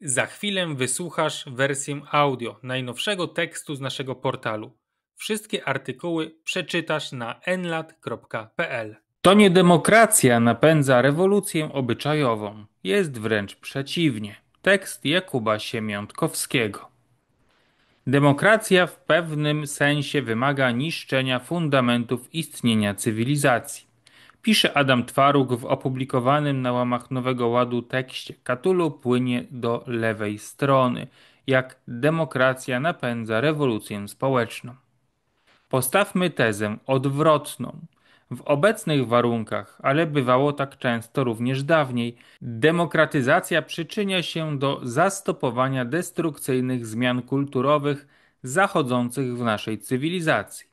Za chwilę wysłuchasz wersję audio najnowszego tekstu z naszego portalu. Wszystkie artykuły przeczytasz na enlat.pl. To nie demokracja napędza rewolucję obyczajową. Jest wręcz przeciwnie. Tekst Jakuba Siemiątkowskiego. Demokracja w pewnym sensie wymaga niszczenia fundamentów istnienia cywilizacji. Pisze Adam Twaruk w opublikowanym na łamach Nowego Ładu tekście Cthulhu płynie do lewej strony, jak demokracja napędza rewolucję społeczną. Postawmy tezę odwrotną. W obecnych warunkach, ale bywało tak często również dawniej, demokratyzacja przyczynia się do zastopowania destrukcyjnych zmian kulturowych zachodzących w naszej cywilizacji.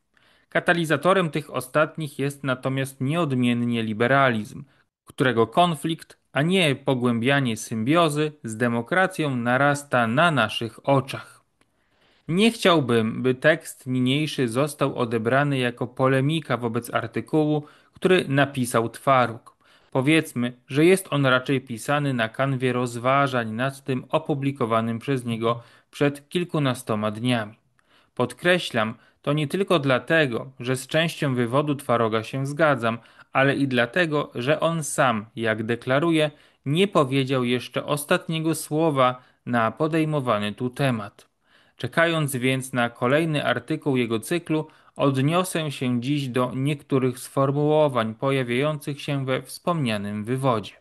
Katalizatorem tych ostatnich jest natomiast nieodmiennie liberalizm, którego konflikt, a nie pogłębianie symbiozy z demokracją narasta na naszych oczach. Nie chciałbym, by tekst niniejszy został odebrany jako polemika wobec artykułu, który napisał Twaruk. Powiedzmy, że jest on raczej pisany na kanwie rozważań nad tym opublikowanym przez niego przed kilkunastoma dniami. Podkreślam to nie tylko dlatego, że z częścią wywodu Twaroga się zgadzam, ale i dlatego, że on sam, jak deklaruje, nie powiedział jeszcze ostatniego słowa na podejmowany tu temat. Czekając więc na kolejny artykuł jego cyklu, odniosę się dziś do niektórych sformułowań pojawiających się we wspomnianym wywodzie,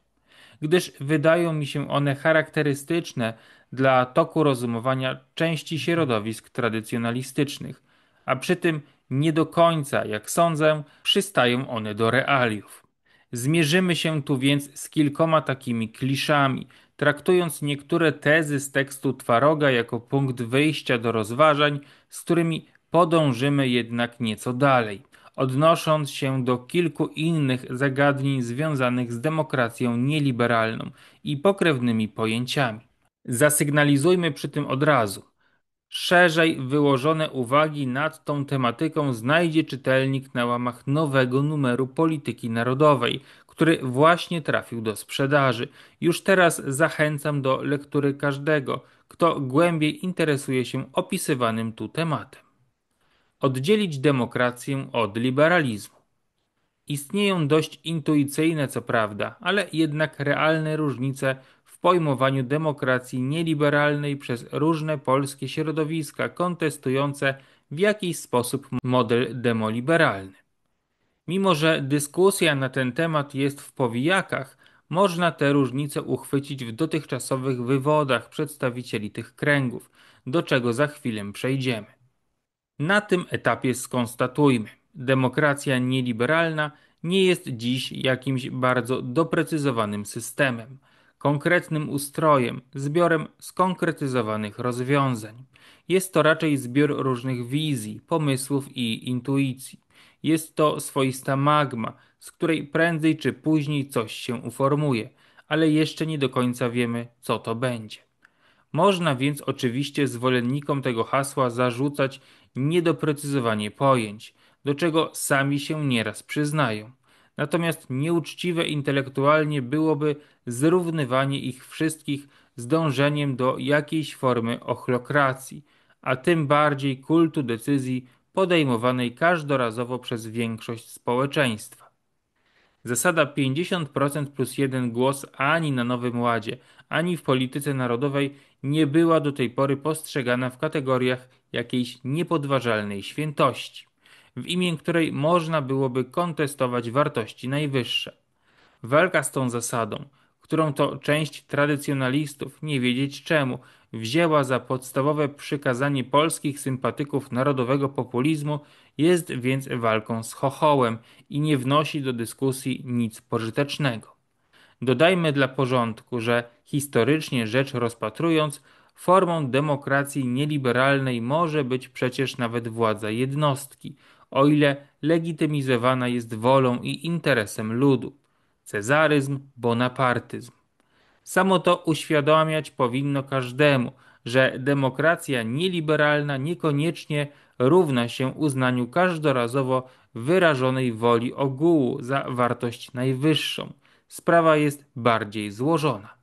gdyż wydają mi się one charakterystyczne dla toku rozumowania części środowisk tradycjonalistycznych, a przy tym nie do końca, jak sądzę, przystają one do realiów. Zmierzymy się tu więc z kilkoma takimi kliszami, traktując niektóre tezy z tekstu Twaroga jako punkt wyjścia do rozważań, z którymi podążymy jednak nieco dalej, odnosząc się do kilku innych zagadnień związanych z demokracją nieliberalną i pokrewnymi pojęciami. Zasygnalizujmy przy tym od razu. Szerzej wyłożone uwagi nad tą tematyką znajdzie czytelnik na łamach nowego numeru Polityki Narodowej, który właśnie trafił do sprzedaży. Już teraz zachęcam do lektury każdego, kto głębiej interesuje się opisywanym tu tematem. Oddzielić demokrację od liberalizmu. Istnieją dość intuicyjne, co prawda, ale jednak realne różnice w pojmowaniu demokracji nieliberalnej przez różne polskie środowiska kontestujące w jakiś sposób model demoliberalny. Mimo że dyskusja na ten temat jest w powijakach, można te różnice uchwycić w dotychczasowych wywodach przedstawicieli tych kręgów, do czego za chwilę przejdziemy. Na tym etapie skonstatujmy, demokracja nieliberalna nie jest dziś jakimś bardzo doprecyzowanym systemem, konkretnym ustrojem, zbiorem skonkretyzowanych rozwiązań. Jest to raczej zbiór różnych wizji, pomysłów i intuicji. Jest to swoista magma, z której prędzej czy później coś się uformuje, ale jeszcze nie do końca wiemy, co to będzie. Można więc oczywiście zwolennikom tego hasła zarzucać niedoprecyzowanie pojęć, do czego sami się nieraz przyznają. Natomiast nieuczciwe intelektualnie byłoby zrównywanie ich wszystkich z dążeniem do jakiejś formy ochlokracji, a tym bardziej kultu decyzji podejmowanej każdorazowo przez większość społeczeństwa. Zasada 50% plus jeden głos ani na Nowym Ładzie, ani w polityce narodowej nie była do tej pory postrzegana w kategoriach jakiejś niepodważalnej świętości, w imię której można byłoby kontestować wartości najwyższe. Walka z tą zasadą, którą to część tradycjonalistów, nie wiedzieć czemu, wzięła za podstawowe przykazanie polskich sympatyków narodowego populizmu, jest więc walką z chochołem i nie wnosi do dyskusji nic pożytecznego. Dodajmy dla porządku, że historycznie rzecz rozpatrując, formą demokracji nieliberalnej może być przecież nawet władza jednostki, o ile legitymizowana jest wolą i interesem ludu. Cezaryzm, bonapartyzm. Samo to uświadamiać powinno każdemu, że demokracja nieliberalna niekoniecznie równa się uznaniu każdorazowo wyrażonej woli ogółu za wartość najwyższą. Sprawa jest bardziej złożona.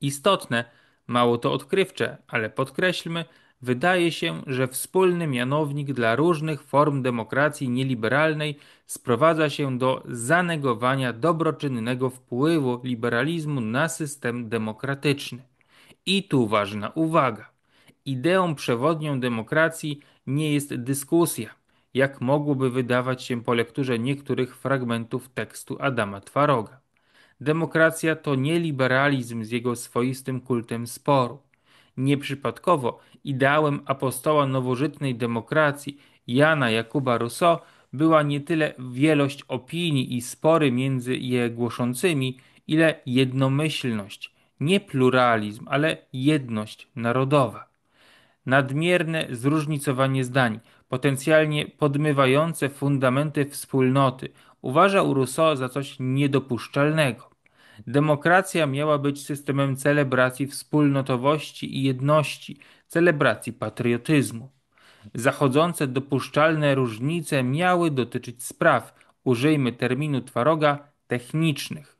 Istotne, Mało to odkrywcze, ale podkreślmy, wydaje się, że wspólny mianownik dla różnych form demokracji nieliberalnej sprowadza się do zanegowania dobroczynnego wpływu liberalizmu na system demokratyczny. I tu ważna uwaga. Ideą przewodnią demokracji nie jest dyskusja, jak mogłoby wydawać się po lekturze niektórych fragmentów tekstu Adama Twaroga. Demokracja to nie liberalizm z jego swoistym kultem sporu. Nieprzypadkowo ideałem apostoła nowożytnej demokracji Jana Jakuba Rousseau była nie tyle wielość opinii i spory między je głoszącymi, ile jednomyślność, nie pluralizm, ale jedność narodowa. Nadmierne zróżnicowanie zdań, potencjalnie podmywające fundamenty wspólnoty, uważał Rousseau za coś niedopuszczalnego. Demokracja miała być systemem celebracji wspólnotowości i jedności, celebracji patriotyzmu. Zachodzące dopuszczalne różnice miały dotyczyć spraw, użyjmy terminu Twaroga, technicznych.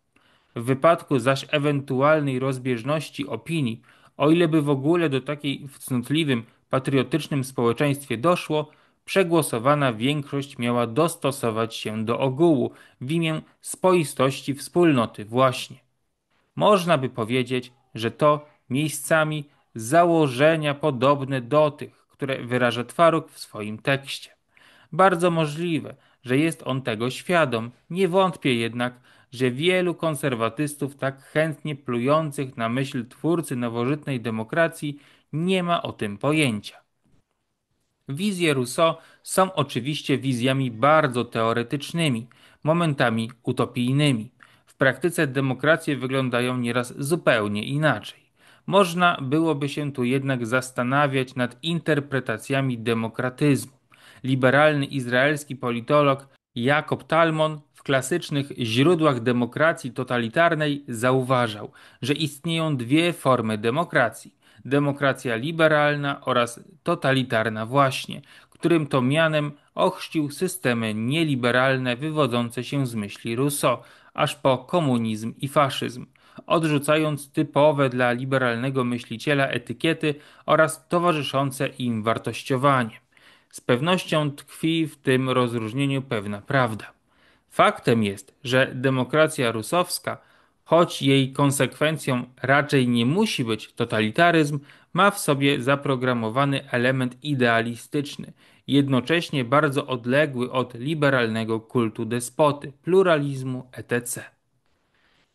W wypadku zaś ewentualnej rozbieżności opinii, o ile by w ogóle do takiej w cnotliwym, patriotycznym społeczeństwie doszło, przegłosowana większość miała dostosować się do ogółu w imię spoistości wspólnoty właśnie. Można by powiedzieć, że to miejscami założenia podobne do tych, które wyraża Twaróg w swoim tekście. Bardzo możliwe, że jest on tego świadom. Nie wątpię jednak, że wielu konserwatystów tak chętnie plujących na myśl twórcy nowożytnej demokracji nie ma o tym pojęcia. Wizje Rousseau są oczywiście wizjami bardzo teoretycznymi, momentami utopijnymi. W praktyce demokracje wyglądają nieraz zupełnie inaczej. Można byłoby się tu jednak zastanawiać nad interpretacjami demokratyzmu. Liberalny izraelski politolog Jacob Talmon w klasycznych źródłach demokracji totalitarnej zauważał, że istnieją dwie formy demokracji: demokracja liberalna oraz totalitarna właśnie, którym to mianem ochrzcił systemy nieliberalne wywodzące się z myśli Rousseau, aż po komunizm i faszyzm, odrzucając typowe dla liberalnego myśliciela etykiety oraz towarzyszące im wartościowanie. Z pewnością tkwi w tym rozróżnieniu pewna prawda. Faktem jest, że demokracja rusowska, choć jej konsekwencją raczej nie musi być totalitaryzm, ma w sobie zaprogramowany element idealistyczny, jednocześnie bardzo odległy od liberalnego kultu despoty, pluralizmu etc.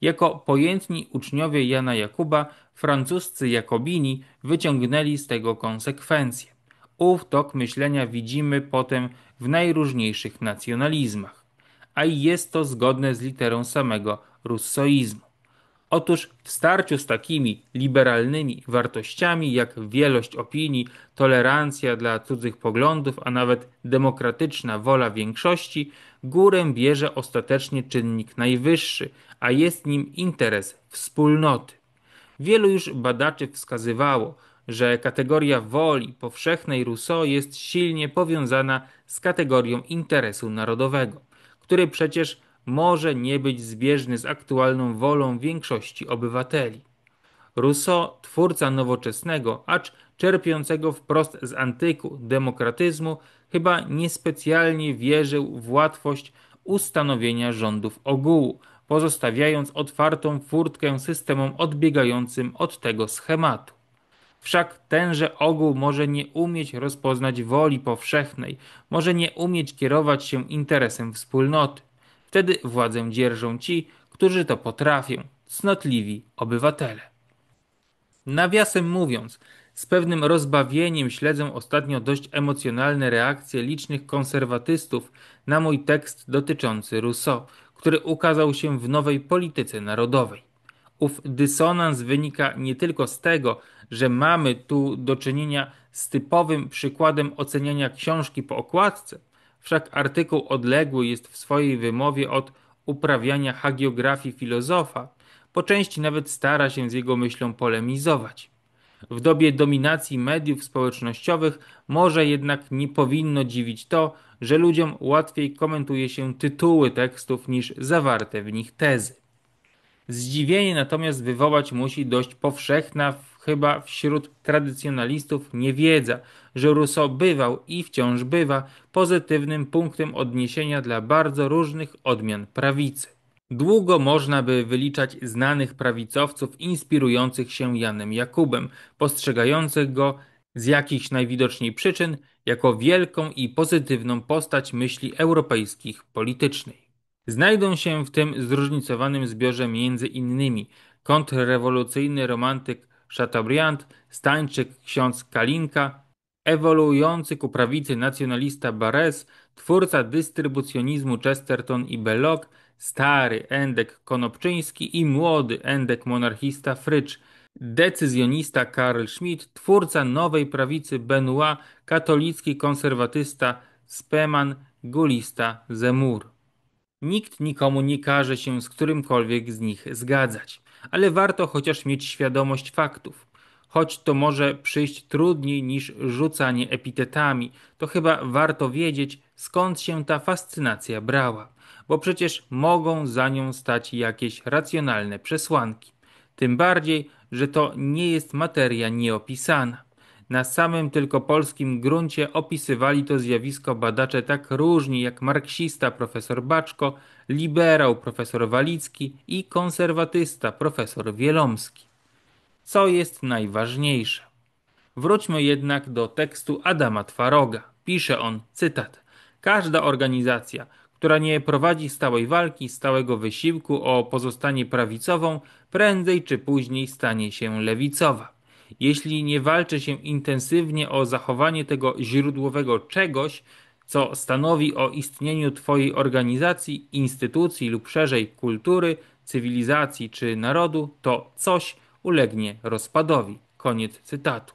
Jako pojętni uczniowie Jana Jakuba, francuscy Jakobini wyciągnęli z tego konsekwencje. Ów tok myślenia widzimy potem w najróżniejszych nacjonalizmach, a i jest to zgodne z literą samego russoizmu. Otóż w starciu z takimi liberalnymi wartościami jak wielość opinii, tolerancja dla cudzych poglądów, a nawet demokratyczna wola większości, górę bierze ostatecznie czynnik najwyższy, a jest nim interes wspólnoty. Wielu już badaczy wskazywało, że kategoria woli powszechnej Rousseau jest silnie powiązana z kategorią interesu narodowego, który przecież może nie być zbieżny z aktualną wolą większości obywateli. Rousseau, twórca nowoczesnego, acz czerpiącego wprost z antyku demokratyzmu, chyba niespecjalnie wierzył w łatwość ustanowienia rządów ogółu, pozostawiając otwartą furtkę systemom odbiegającym od tego schematu. Wszak tenże ogół może nie umieć rozpoznać woli powszechnej, może nie umieć kierować się interesem wspólnoty. Wtedy władzę dzierżą ci, którzy to potrafią, cnotliwi obywatele. Nawiasem mówiąc, z pewnym rozbawieniem śledzę ostatnio dość emocjonalne reakcje licznych konserwatystów na mój tekst dotyczący Rousseau, który ukazał się w Nowej Polityce Narodowej. Ów dysonans wynika nie tylko z tego, że mamy tu do czynienia z typowym przykładem oceniania książki po okładce, wszak artykuł odległy jest w swojej wymowie od uprawiania hagiografii filozofa, po części nawet stara się z jego myślą polemizować. W dobie dominacji mediów społecznościowych może jednak nie powinno dziwić to, że ludziom łatwiej komentuje się tytuły tekstów niż zawarte w nich tezy. Zdziwienie natomiast wywołać musi dość powszechna w chyba wśród tradycjonalistów niewiedza, że Rousseau bywał i wciąż bywa pozytywnym punktem odniesienia dla bardzo różnych odmian prawicy. Długo można by wyliczać znanych prawicowców inspirujących się Janem Jakubem, postrzegających go z jakichś najwidoczniej przyczyn jako wielką i pozytywną postać myśli europejskich politycznej. Znajdą się w tym zróżnicowanym zbiorze między innymi kontrrewolucyjny romantyk Chateaubriand, stańczyk ksiądz Kalinka, ewoluujący ku prawicy nacjonalista Barres, twórca dystrybucjonizmu Chesterton i Belloc, stary endek Konopczyński i młody endek monarchista Frycz, decyzjonista Karl Schmitt, twórca nowej prawicy Benoit, katolicki konserwatysta Spemann, gulista Zemmour. Nikt nikomu nie każe się z którymkolwiek z nich zgadzać, ale warto chociaż mieć świadomość faktów. Choć to może przyjść trudniej niż rzucanie epitetami, to chyba warto wiedzieć, skąd się ta fascynacja brała, bo przecież mogą za nią stać jakieś racjonalne przesłanki. Tym bardziej, że to nie jest materia nieopisana. Na samym tylko polskim gruncie opisywali to zjawisko badacze tak różni jak marksista profesor Baczko, liberał profesor Walicki i konserwatysta profesor Wielomski. Co jest najważniejsze? Wróćmy jednak do tekstu Adama Twaroga. Pisze on, cytat: każda organizacja, która nie prowadzi stałej walki, stałego wysiłku o pozostanie prawicową, prędzej czy później stanie się lewicowa. Jeśli nie walczy się intensywnie o zachowanie tego źródłowego czegoś, co stanowi o istnieniu Twojej organizacji, instytucji lub szerzej kultury, cywilizacji czy narodu, to coś ulegnie rozpadowi. Koniec cytatu.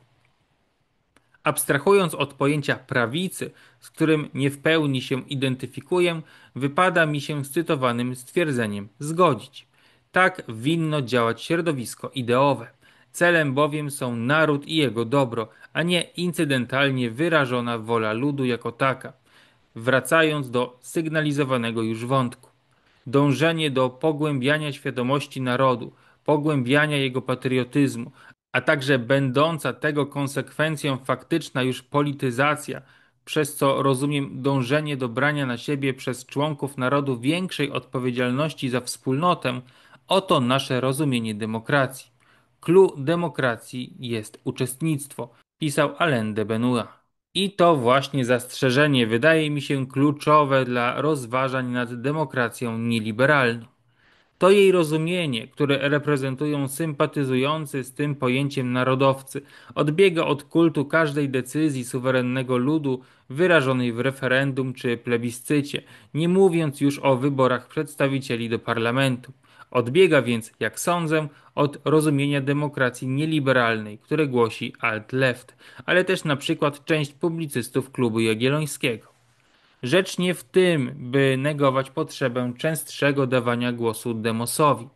Abstrahując od pojęcia prawicy, z którym nie w pełni się identyfikuję, wypada mi się z cytowanym stwierdzeniem zgodzić. Tak winno działać środowisko ideowe. Celem bowiem są naród i jego dobro, a nie incydentalnie wyrażona wola ludu jako taka. Wracając do sygnalizowanego już wątku. Dążenie do pogłębiania świadomości narodu, pogłębiania jego patriotyzmu, a także będąca tego konsekwencją faktyczna już polityzacja, przez co rozumiem dążenie do brania na siebie przez członków narodu większej odpowiedzialności za wspólnotę, oto nasze rozumienie demokracji. Clou demokracji jest uczestnictwo, pisał Alain de Benoit. I to właśnie zastrzeżenie wydaje mi się kluczowe dla rozważań nad demokracją nieliberalną. To jej rozumienie, które reprezentują sympatyzujący z tym pojęciem narodowcy, odbiega od kultu każdej decyzji suwerennego ludu wyrażonej w referendum czy plebiscycie, nie mówiąc już o wyborach przedstawicieli do parlamentu. Odbiega więc, jak sądzę, od rozumienia demokracji nieliberalnej, które głosi alt-left, ale też na przykład część publicystów Klubu Jagiellońskiego. Rzecz nie w tym, by negować potrzebę częstszego dawania głosu demosowi.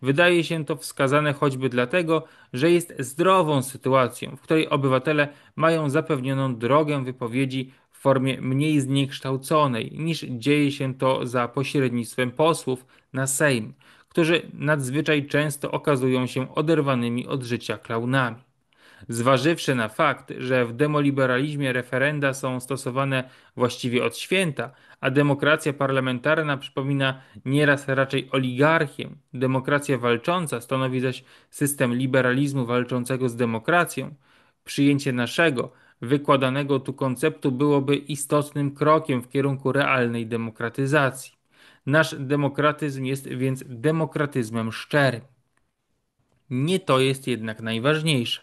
Wydaje się to wskazane choćby dlatego, że jest zdrową sytuacją, w której obywatele mają zapewnioną drogę wypowiedzi w formie mniej zniekształconej niż dzieje się to za pośrednictwem posłów na Sejm, którzy nadzwyczaj często okazują się oderwanymi od życia klaunami. Zważywszy na fakt, że w demoliberalizmie referenda są stosowane właściwie od święta, a demokracja parlamentarna przypomina nieraz raczej oligarchię, demokracja walcząca stanowi zaś system liberalizmu walczącego z demokracją, przyjęcie naszego, wykładanego tu konceptu byłoby istotnym krokiem w kierunku realnej demokratyzacji. Nasz demokratyzm jest więc demokratyzmem szczerym. Nie to jest jednak najważniejsze.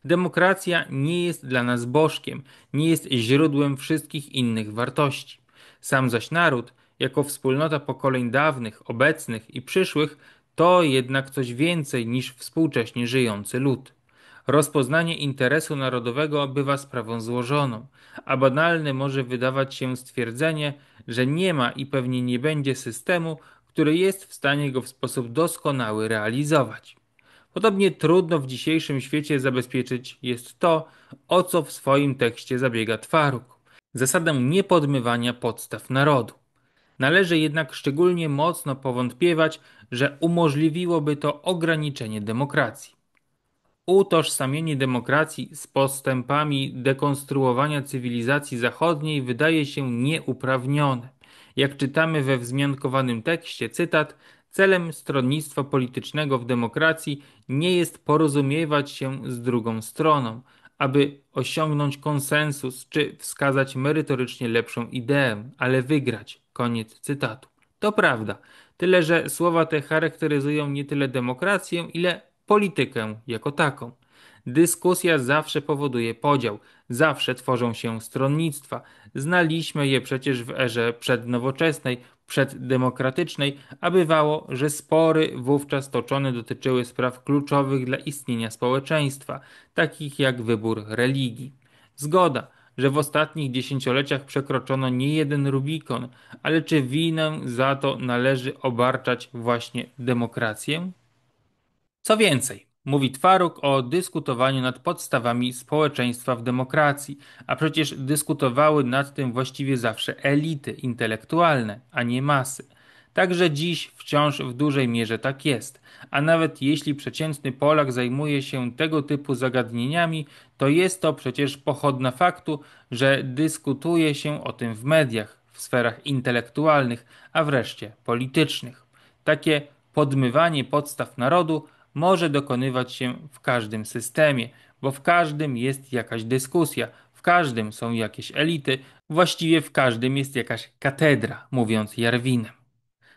Demokracja nie jest dla nas bożkiem, nie jest źródłem wszystkich innych wartości. Sam zaś naród, jako wspólnota pokoleń dawnych, obecnych i przyszłych, to jednak coś więcej niż współcześnie żyjący lud. Rozpoznanie interesu narodowego bywa sprawą złożoną, a banalne może wydawać się stwierdzenie, że nie ma i pewnie nie będzie systemu, który jest w stanie go w sposób doskonały realizować. Podobnie trudno w dzisiejszym świecie zabezpieczyć jest to, o co w swoim tekście zabiega Twaruk. Zasadę niepodmywania podstaw narodu. Należy jednak szczególnie mocno powątpiewać, że umożliwiłoby to ograniczenie demokracji. Utożsamienie demokracji z postępami dekonstruowania cywilizacji zachodniej wydaje się nieuprawnione. Jak czytamy we wzmiankowanym tekście, cytat: celem stronnictwa politycznego w demokracji nie jest porozumiewać się z drugą stroną, aby osiągnąć konsensus czy wskazać merytorycznie lepszą ideę, ale wygrać. Koniec cytatu. To prawda, tyle że słowa te charakteryzują nie tyle demokrację, ile politykę jako taką. Dyskusja zawsze powoduje podział, zawsze tworzą się stronnictwa. Znaliśmy je przecież w erze przednowoczesnej, przeddemokratycznej, a bywało, że spory wówczas toczone dotyczyły spraw kluczowych dla istnienia społeczeństwa, takich jak wybór religii. Zgoda, że w ostatnich dziesięcioleciach przekroczono niejeden Rubikon, ale czy winę za to należy obarczać właśnie demokrację? Co więcej, mówi Twaruk o dyskutowaniu nad podstawami społeczeństwa w demokracji, a przecież dyskutowały nad tym właściwie zawsze elity intelektualne, a nie masy. Także dziś wciąż w dużej mierze tak jest, a nawet jeśli przeciętny Polak zajmuje się tego typu zagadnieniami, to jest to przecież pochodna faktu, że dyskutuje się o tym w mediach, w sferach intelektualnych, a wreszcie politycznych. Takie podmywanie podstaw narodu może dokonywać się w każdym systemie, bo w każdym jest jakaś dyskusja, w każdym są jakieś elity, właściwie w każdym jest jakaś katedra, mówiąc Jarwinem.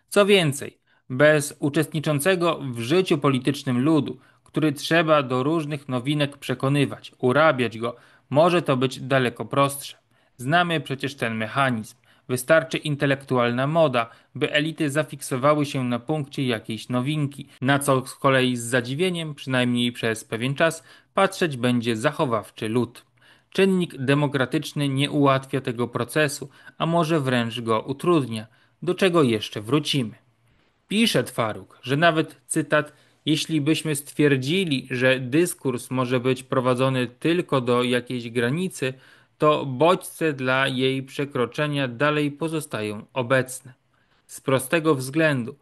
Co więcej, bez uczestniczącego w życiu politycznym ludu, który trzeba do różnych nowinek przekonywać, urabiać go, może to być daleko prostsze. Znamy przecież ten mechanizm. Wystarczy intelektualna moda, by elity zafiksowały się na punkcie jakiejś nowinki, na co z kolei z zadziwieniem, przynajmniej przez pewien czas, patrzeć będzie zachowawczy lud. Czynnik demokratyczny nie ułatwia tego procesu, a może wręcz go utrudnia, do czego jeszcze wrócimy. Pisze Twaruk, że nawet, cytat, jeśli byśmy stwierdzili, że dyskurs może być prowadzony tylko do jakiejś granicy, to bodźce dla jej przekroczenia dalej pozostają obecne. Z prostego względu,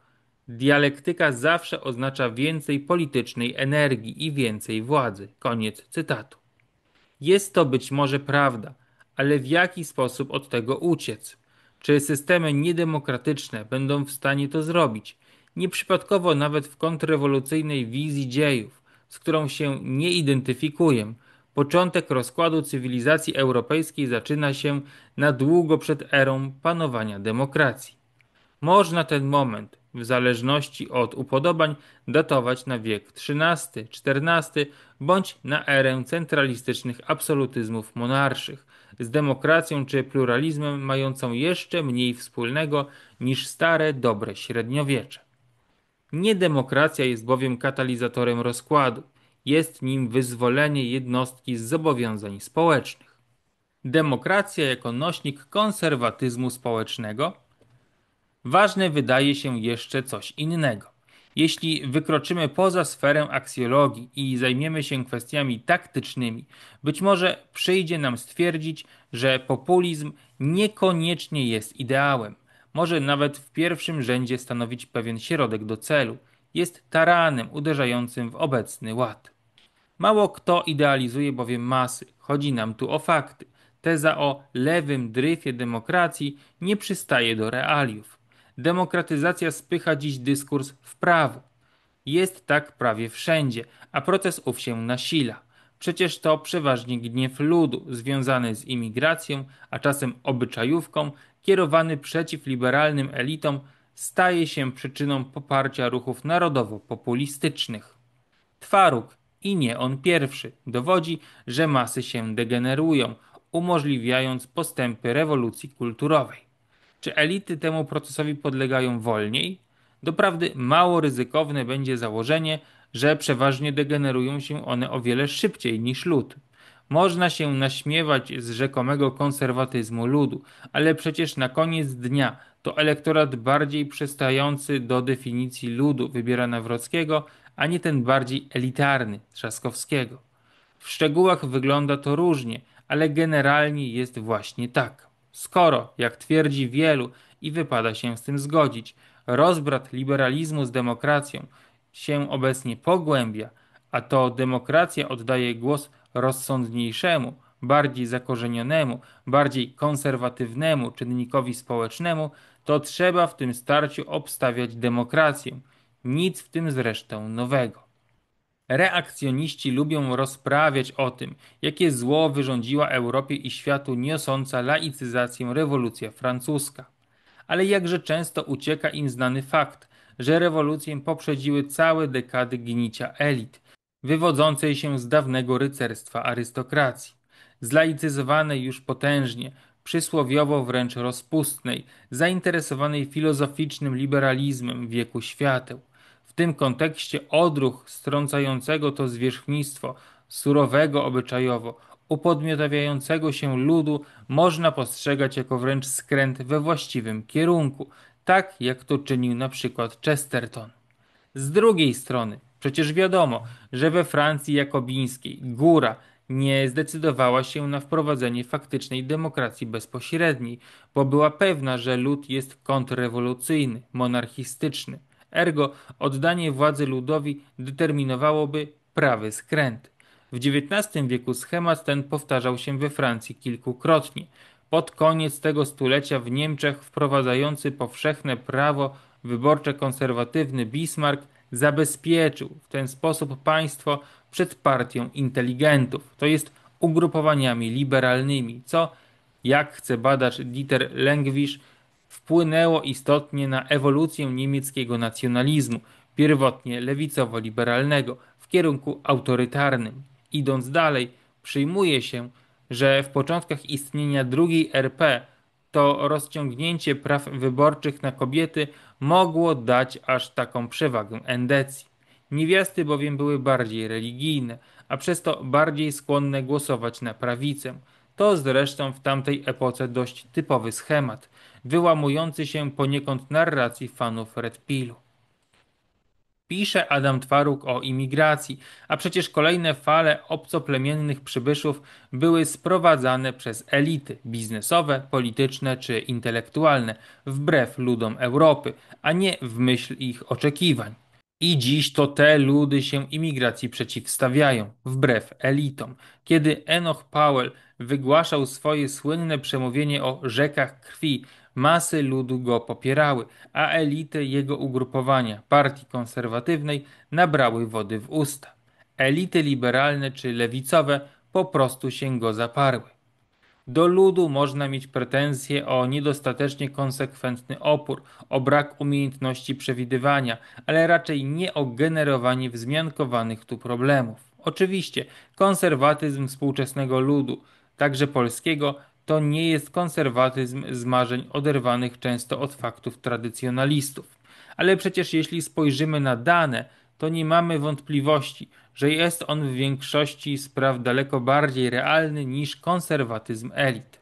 dialektyka zawsze oznacza więcej politycznej energii i więcej władzy. Koniec cytatu. Jest to być może prawda, ale w jaki sposób od tego uciec? Czy systemy niedemokratyczne będą w stanie to zrobić? Nieprzypadkowo nawet w kontrrewolucyjnej wizji dziejów, z którą się nie identyfikuję, początek rozkładu cywilizacji europejskiej zaczyna się na długo przed erą panowania demokracji. Można ten moment, w zależności od upodobań, datować na wiek XIII, XIV bądź na erę centralistycznych absolutyzmów monarszych, z demokracją czy pluralizmem mającą jeszcze mniej wspólnego niż stare, dobre średniowiecze. Niedemokracja jest bowiem katalizatorem rozkładu, jest nim wyzwolenie jednostki z zobowiązań społecznych. Demokracja jako nośnik konserwatyzmu społecznego. Ważne wydaje się jeszcze coś innego. Jeśli wykroczymy poza sferę aksjologii i zajmiemy się kwestiami taktycznymi, być może przyjdzie nam stwierdzić, że populizm niekoniecznie jest ideałem. Może nawet w pierwszym rzędzie stanowić pewien środek do celu. Jest taranem uderzającym w obecny ład. Mało kto idealizuje bowiem masy. Chodzi nam tu o fakty. Teza o lewym dryfie demokracji nie przystaje do realiów. Demokratyzacja spycha dziś dyskurs w prawo. Jest tak prawie wszędzie, a proces ów się nasila. Przecież to przeważnie gniew ludu, związany z imigracją, a czasem obyczajówką, kierowany przeciw liberalnym elitom, staje się przyczyną poparcia ruchów narodowo-populistycznych. Twaruk, i nie on pierwszy, dowodzi, że masy się degenerują, umożliwiając postępy rewolucji kulturowej. Czy elity temu procesowi podlegają wolniej? Doprawdy mało ryzykowne będzie założenie, że przeważnie degenerują się one o wiele szybciej niż lud. Można się naśmiewać z rzekomego konserwatyzmu ludu, ale przecież na koniec dnia to elektorat bardziej przystający do definicji ludu wybiera Nawrockiego, a nie ten bardziej elitarny Trzaskowskiego. W szczegółach wygląda to różnie, ale generalnie jest właśnie tak. Skoro, jak twierdzi wielu i wypada się z tym zgodzić, rozbrat liberalizmu z demokracją się obecnie pogłębia, a to demokracja oddaje głos rozsądniejszemu, bardziej zakorzenionemu, bardziej konserwatywnemu czynnikowi społecznemu, to trzeba w tym starciu obstawiać demokrację. Nic w tym zresztą nowego. Reakcjoniści lubią rozprawiać o tym, jakie zło wyrządziła Europie i światu niosąca laicyzację rewolucja francuska. Ale jakże często ucieka im znany fakt, że rewolucję poprzedziły całe dekady gnicia elit, wywodzącej się z dawnego rycerstwa arystokracji, zlaicyzowanej już potężnie, przysłowiowo wręcz rozpustnej, zainteresowanej filozoficznym liberalizmem wieku świateł. W tym kontekście odruch strącającego to zwierzchnictwo, surowego obyczajowo, upodmiotawiającego się ludu można postrzegać jako wręcz skręt we właściwym kierunku, tak jak to czynił na przykład Chesterton. Z drugiej strony, przecież wiadomo, że we Francji jakobińskiej góra nie zdecydowała się na wprowadzenie faktycznej demokracji bezpośredniej, bo była pewna, że lud jest kontrrewolucyjny, monarchistyczny. Ergo oddanie władzy ludowi determinowałoby prawy skręt. W XIX wieku schemat ten powtarzał się we Francji kilkukrotnie. Pod koniec tego stulecia w Niemczech wprowadzający powszechne prawo wyborcze konserwatywny Bismarck zabezpieczył w ten sposób państwo przed partią inteligentów, to jest ugrupowaniami liberalnymi, co, jak chce badacz Dieter Lengwisch, wpłynęło istotnie na ewolucję niemieckiego nacjonalizmu, pierwotnie lewicowo-liberalnego, w kierunku autorytarnym. Idąc dalej, przyjmuje się, że w początkach istnienia II RP to rozciągnięcie praw wyborczych na kobiety mogło dać aż taką przewagę endecji. Niewiasty bowiem były bardziej religijne, a przez to bardziej skłonne głosować na prawicę. To zresztą w tamtej epoce dość typowy schemat, wyłamujący się poniekąd narracji fanów Red Pillu. Pisze Adam Twaruk o imigracji, a przecież kolejne fale obcoplemiennych przybyszów były sprowadzane przez elity biznesowe, polityczne czy intelektualne, wbrew ludom Europy, a nie w myśl ich oczekiwań. I dziś to te ludy się imigracji przeciwstawiają, wbrew elitom. Kiedy Enoch Powell wygłaszał swoje słynne przemówienie o rzekach krwi, masy ludu go popierały, a elity jego ugrupowania, partii konserwatywnej, nabrały wody w usta. Elity liberalne czy lewicowe po prostu się go zaparły. Do ludu można mieć pretensje o niedostatecznie konsekwentny opór, o brak umiejętności przewidywania, ale raczej nie o generowanie wzmiankowanych tu problemów. Oczywiście, konserwatyzm współczesnego ludu, także polskiego, to nie jest konserwatyzm z marzeń oderwanych często od faktów tradycjonalistów. Ale przecież jeśli spojrzymy na dane, to nie mamy wątpliwości, że jest on w większości spraw daleko bardziej realny niż konserwatyzm elit.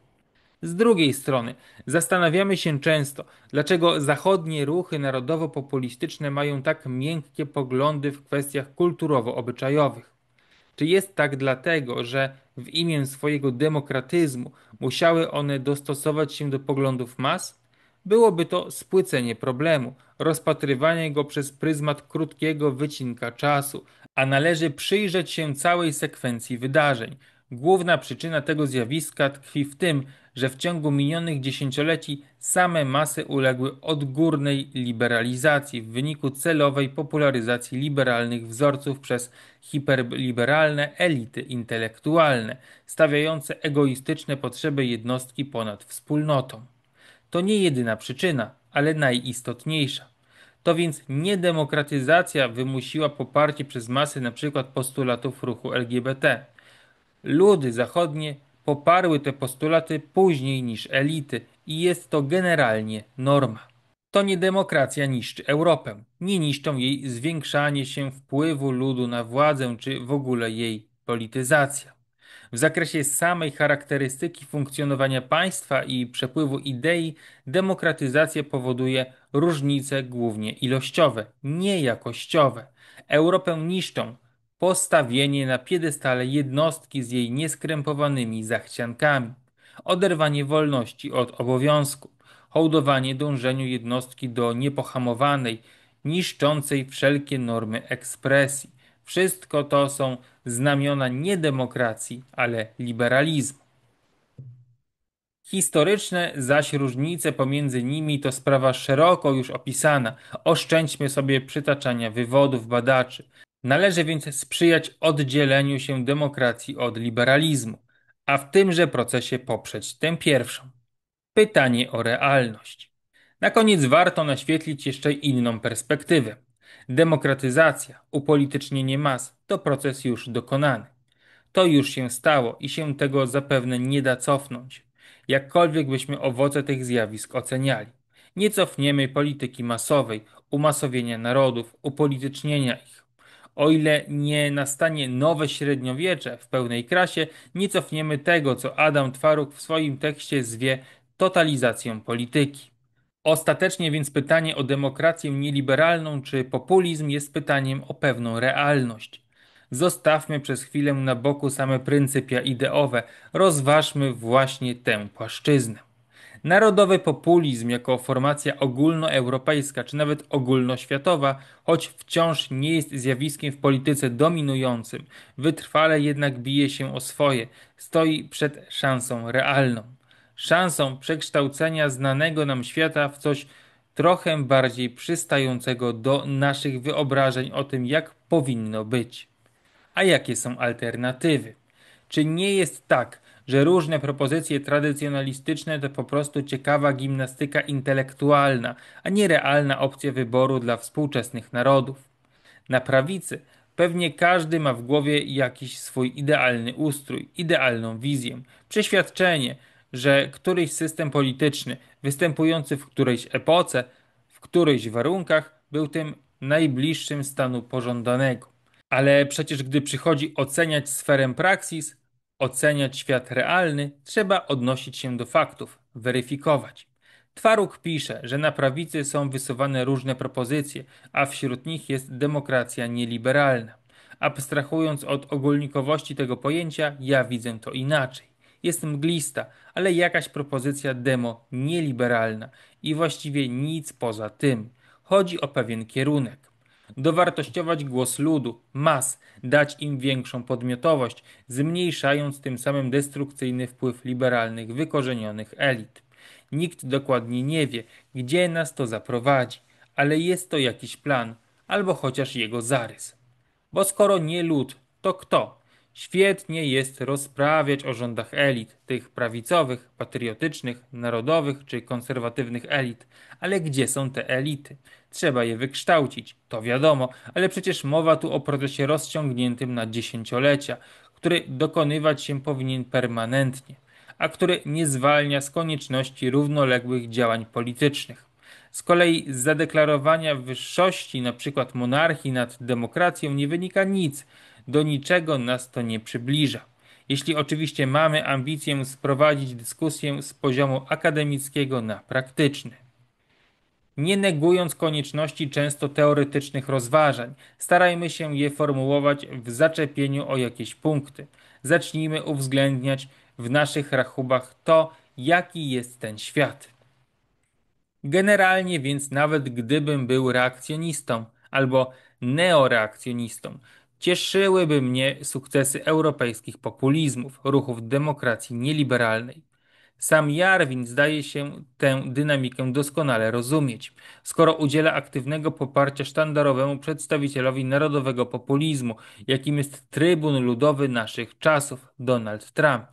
Z drugiej strony, zastanawiamy się często, dlaczego zachodnie ruchy narodowo-populistyczne mają tak miękkie poglądy w kwestiach kulturowo-obyczajowych. Czy jest tak dlatego, że w imię swojego demokratyzmu musiały one dostosować się do poglądów mas? Byłoby to spłycenie problemu, rozpatrywanie go przez pryzmat krótkiego wycinka czasu, a należy przyjrzeć się całej sekwencji wydarzeń. Główna przyczyna tego zjawiska tkwi w tym, że w ciągu minionych dziesięcioleci same masy uległy odgórnej liberalizacji w wyniku celowej popularyzacji liberalnych wzorców przez hiperliberalne elity intelektualne, stawiające egoistyczne potrzeby jednostki ponad wspólnotą. To nie jedyna przyczyna, ale najistotniejsza. To więc nie demokratyzacja wymusiła poparcie przez masy np. postulatów ruchu LGBT. Ludy zachodnie poparły te postulaty później niż elity i jest to generalnie norma. To nie demokracja niszczy Europę, nie niszczą jej zwiększanie się wpływu ludu na władzę czy w ogóle jej polityzacja. W zakresie samej charakterystyki funkcjonowania państwa i przepływu idei, demokratyzacja powoduje różnice głównie ilościowe, nie jakościowe. Europę niszczą postawienie na piedestale jednostki z jej nieskrępowanymi zachciankami, oderwanie wolności od obowiązku, hołdowanie dążeniu jednostki do niepohamowanej, niszczącej wszelkie normy ekspresji, Wszystko to są znamiona nie demokracji, ale liberalizmu. Historyczne zaś różnice pomiędzy nimi to sprawa szeroko już opisana. Oszczędźmy sobie przytaczania wywodów badaczy. Należy więc sprzyjać oddzieleniu się demokracji od liberalizmu, a w tymże procesie poprzeć tę pierwszą. Pytanie o realność. Na koniec warto naświetlić jeszcze inną perspektywę. Demokratyzacja, upolitycznienie mas to proces już dokonany. To już się stało i się tego zapewne nie da cofnąć. Jakkolwiek byśmy owoce tych zjawisk oceniali. Nie cofniemy polityki masowej, umasowienia narodów, upolitycznienia ich. O ile nie nastanie nowe średniowiecze w pełnej krasie, nie cofniemy tego, co Adam Twaruk w swoim tekście zwie totalizacją polityki. Ostatecznie więc pytanie o demokrację nieliberalną czy populizm jest pytaniem o pewną realność. Zostawmy przez chwilę na boku same pryncypia ideowe, rozważmy właśnie tę płaszczyznę. Narodowy populizm jako formacja ogólnoeuropejska czy nawet ogólnoświatowa, choć wciąż nie jest zjawiskiem w polityce dominującym, wytrwale jednak bije się o swoje, stoi przed szansą realną. Szansą przekształcenia znanego nam świata w coś trochę bardziej przystającego do naszych wyobrażeń o tym, jak powinno być. A jakie są alternatywy? Czy nie jest tak, że różne propozycje tradycjonalistyczne to po prostu ciekawa gimnastyka intelektualna, a nie realna opcja wyboru dla współczesnych narodów? Na prawicy pewnie każdy ma w głowie jakiś swój idealny ustrój, idealną wizję, przeświadczenie, że któryś system polityczny występujący w którejś epoce, w którychś warunkach był tym najbliższym stanu pożądanego. Ale przecież gdy przychodzi oceniać sferę praksis, oceniać świat realny, trzeba odnosić się do faktów, weryfikować. Twaruk pisze, że na prawicy są wysuwane różne propozycje, a wśród nich jest demokracja nieliberalna. Abstrahując od ogólnikowości tego pojęcia, ja widzę to inaczej. Jest mglista, ale jakaś propozycja demo nieliberalna i właściwie nic poza tym. Chodzi o pewien kierunek. Dowartościować głos ludu, mas, dać im większą podmiotowość, zmniejszając tym samym destrukcyjny wpływ liberalnych, wykorzenionych elit. Nikt dokładnie nie wie, gdzie nas to zaprowadzi, ale jest to jakiś plan, albo chociaż jego zarys. Bo skoro nie lud, to kto? Świetnie jest rozprawiać o rządach elit, tych prawicowych, patriotycznych, narodowych czy konserwatywnych elit. Ale gdzie są te elity? Trzeba je wykształcić, to wiadomo, ale przecież mowa tu o procesie rozciągniętym na dziesięciolecia, który dokonywać się powinien permanentnie, a który nie zwalnia z konieczności równoległych działań politycznych. Z kolei z zadeklarowania wyższości np. monarchii nad demokracją nie wynika nic, do niczego nas to nie przybliża. Jeśli oczywiście mamy ambicję sprowadzić dyskusję z poziomu akademickiego na praktyczny. Nie negując konieczności często teoretycznych rozważań, starajmy się je formułować w zaczepieniu o jakieś punkty. Zacznijmy uwzględniać w naszych rachubach to, jaki jest ten świat. Generalnie więc nawet gdybym był reakcjonistą albo neoreakcjonistą, cieszyłyby mnie sukcesy europejskich populizmów, ruchów demokracji nieliberalnej. Sam Jarwin zdaje się tę dynamikę doskonale rozumieć, skoro udziela aktywnego poparcia sztandarowemu przedstawicielowi narodowego populizmu, jakim jest trybun ludowy naszych czasów, Donald Trump.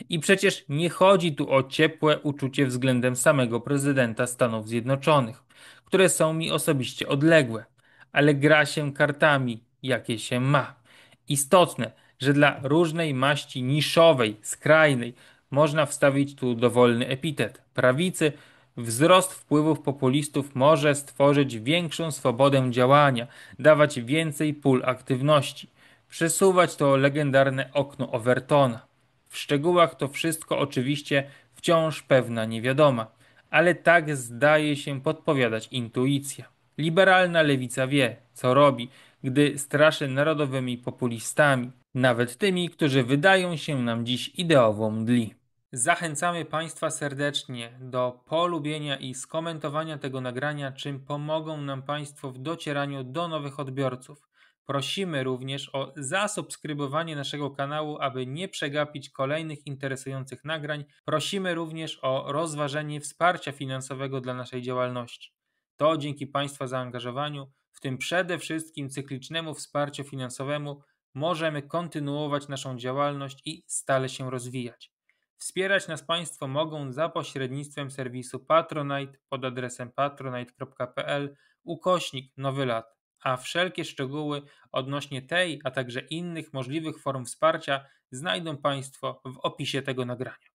I przecież nie chodzi tu o ciepłe uczucie względem samego prezydenta Stanów Zjednoczonych, które są mi osobiście odległe, ale gra się kartami, jakie się ma. Istotne, że dla różnej maści niszowej, skrajnej, można wstawić tu dowolny epitet prawicy, wzrost wpływów populistów może stworzyć większą swobodę działania, dawać więcej pól aktywności, przesuwać to legendarne okno Overtona. W szczegółach to wszystko oczywiście wciąż pewna niewiadoma, ale tak zdaje się podpowiadać intuicja. Liberalna lewica wie, co robi, gdy straszy narodowymi populistami, nawet tymi, którzy wydają się nam dziś ideowo mdli. Zachęcamy Państwa serdecznie do polubienia i skomentowania tego nagrania, czym pomogą nam Państwo w docieraniu do nowych odbiorców. Prosimy również o zasubskrybowanie naszego kanału, aby nie przegapić kolejnych interesujących nagrań. Prosimy również o rozważenie wsparcia finansowego dla naszej działalności. To dzięki Państwa zaangażowaniu, w tym przede wszystkim cyklicznemu wsparciu finansowemu, możemy kontynuować naszą działalność i stale się rozwijać. Wspierać nas Państwo mogą za pośrednictwem serwisu Patronite pod adresem patronite.pl/Nowy Lat, a wszelkie szczegóły odnośnie tej, a także innych możliwych form wsparcia znajdą Państwo w opisie tego nagrania.